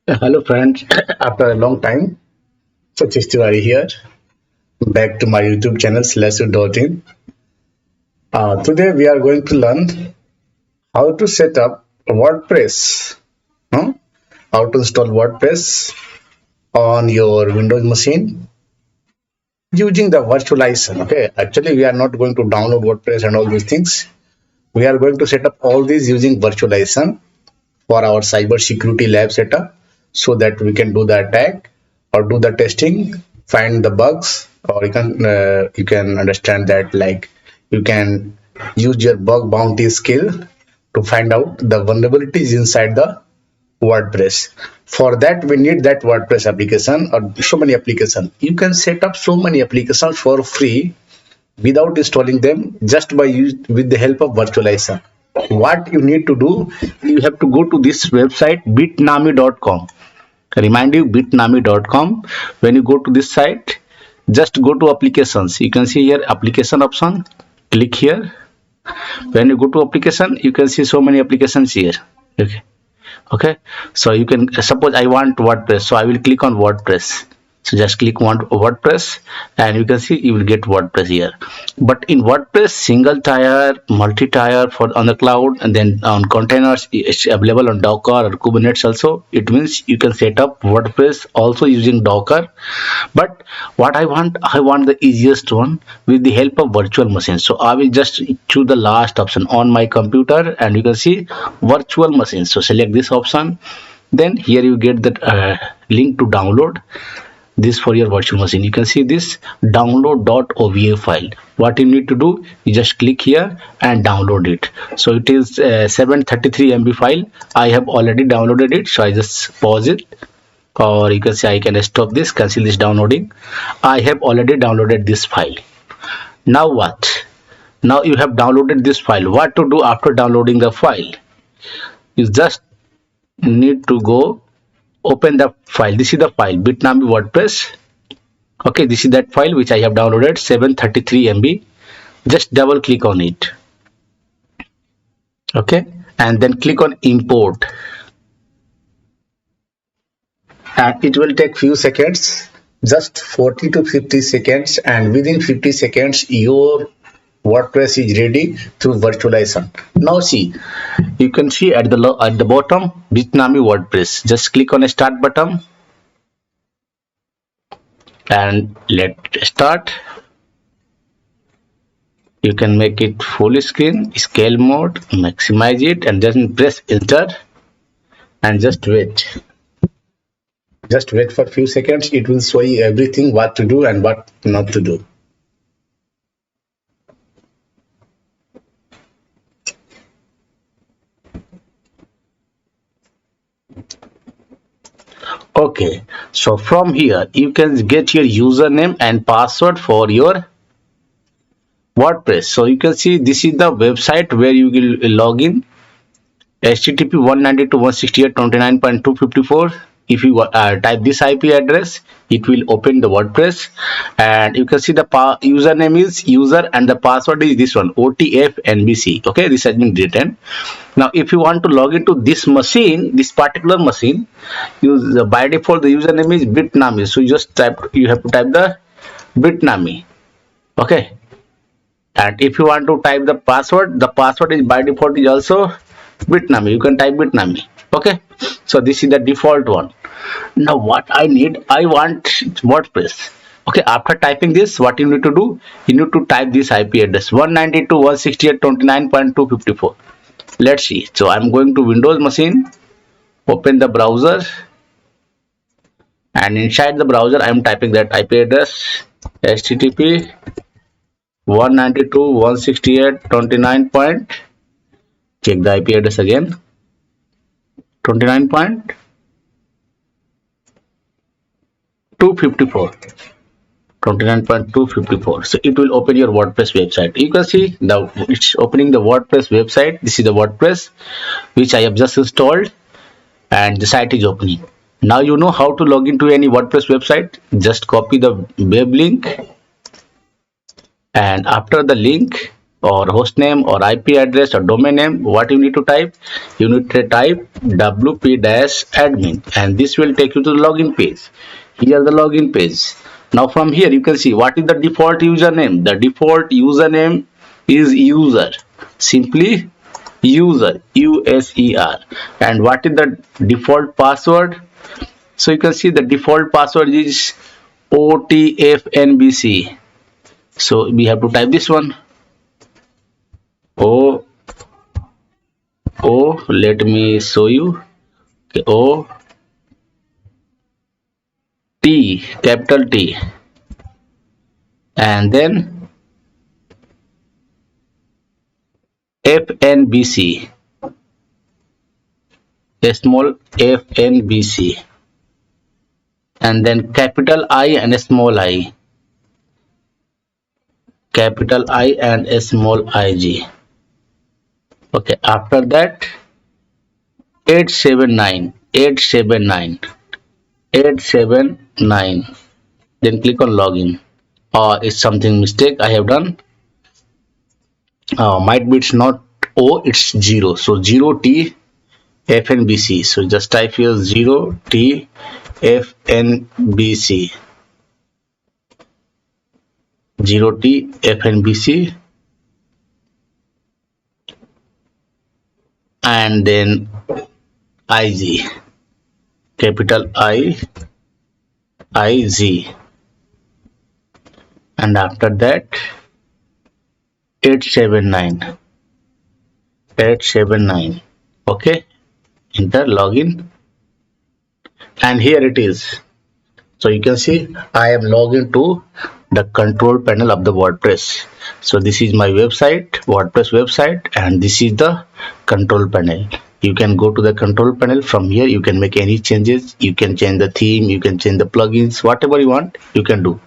Hello friends, after a long time, Satish Tiwary here, back to my YouTube channel /in. Today we are going to learn how to set up WordPress, huh? How to install WordPress on your Windows machine using the virtualization. Okay, actually we are not going to download WordPress and all these things. We are going to set up all these using virtualization for our cyber security lab setup so that we can do the attack or do the testing, find the bugs, or you can understand that, like, you can use your bug bounty skill to find out the vulnerabilities inside the WordPress. For that we need that WordPress application or so many applications. You can set up so many applications for free without installing them, just by with the help of virtualization. What you need to do, you have to go to this website bitnami.com. Remind you, bitnami.com. When you go to this site, just go to applications. You can see here application option, click here. When you go to application, you can see so many applications here. Okay, so you can suppose I want WordPress, so I will click on WordPress. So just click on WordPress and you can see you will get WordPress here. But in WordPress, single tier, multi-tier for on the cloud, and then on containers, it's available on Docker or Kubernetes also. It means you can set up WordPress also using Docker. But what I want the easiest one with the help of virtual machine. So I will just choose the last option on my computer and you can see virtual machine. So select this option, then here you get that link to download this for your virtual machine. You can see this download.ova file. What you need to do, you just click here and download it. So it is 733 MB file. I have already downloaded it, so I just pause it, or you can say I can stop this, cancel this downloading. I have already downloaded this file. Now what? Now you have downloaded this file. What to do after downloading the file? You just need to go open the file. This is the file Bitnami WordPress. Okay, this is that file which I have downloaded, 733 MB. Just double click on it. Okay, and then click on import, and it will take few seconds, just 40 to 50 seconds, and within 50 seconds your WordPress is ready through virtualization. Now see, you can see at the bottom Bitnami WordPress. Just click on a start button and let's start. You can make it full screen, scale mode, maximize it, and then press enter and just wait. Just wait for a few seconds. It will show you everything, what to do and what not to do. Okay, so from here you can get your username and password for your WordPress. So you can see this is the website where you will log in, http 192.168.29.254. If you type this IP address, it will open the WordPress, and you can see the username is user and the password is this one, OTFNBC. Okay, this has been written. Now if you want to log into this machine, this particular machine, use by default the username is Bitnami. So you have to type the Bitnami. Okay, and if you want to type the password is by default is also Bitnami. You can type Bitnami. Okay, so this is the default one. Now what I want WordPress. Okay, after typing this, what you need to do, you need to type this IP address 192.168.29.254. Let's see. So I'm going to Windows machine, open the browser, and inside the browser I'm typing that IP address, http 192.168.29. check the IP address again, 29.254. 29.254. So it will open your WordPress website. You can see it's opening the WordPress website. This is the WordPress which I have just installed, and the site is opening. Now you know how to log into any WordPress website. Just copy the web link, and after the link or host name or IP address or domain name. What you need to type? You need to type wp-admin, and this will take you to the login page. Here the login page. Now from here you can see what is the default username. The default username is user, simply user, user. And what is the default password? So you can see the default password is OTFNBC. So we have to type this one. Let me show you. Okay, capital T, and then FNBC, a small FNBC, and then capital I and a small I, capital I and a small IG. Okay, after that 879, then click on login. It's something mistake I have done. Might be it's not O, it's 0. So 0T FNBC. So just type here 0T FNBC, 0T FNBC, and then IG, capital IZ, and after that 879. Okay, enter login, and here it is. So you can see I am logged into the control panel of the WordPress. So this is my website, WordPress website, and this is the control panel. You can go to the control panel. From here you can make any changes. You can change the theme, you can change the plugins, whatever you want you can do.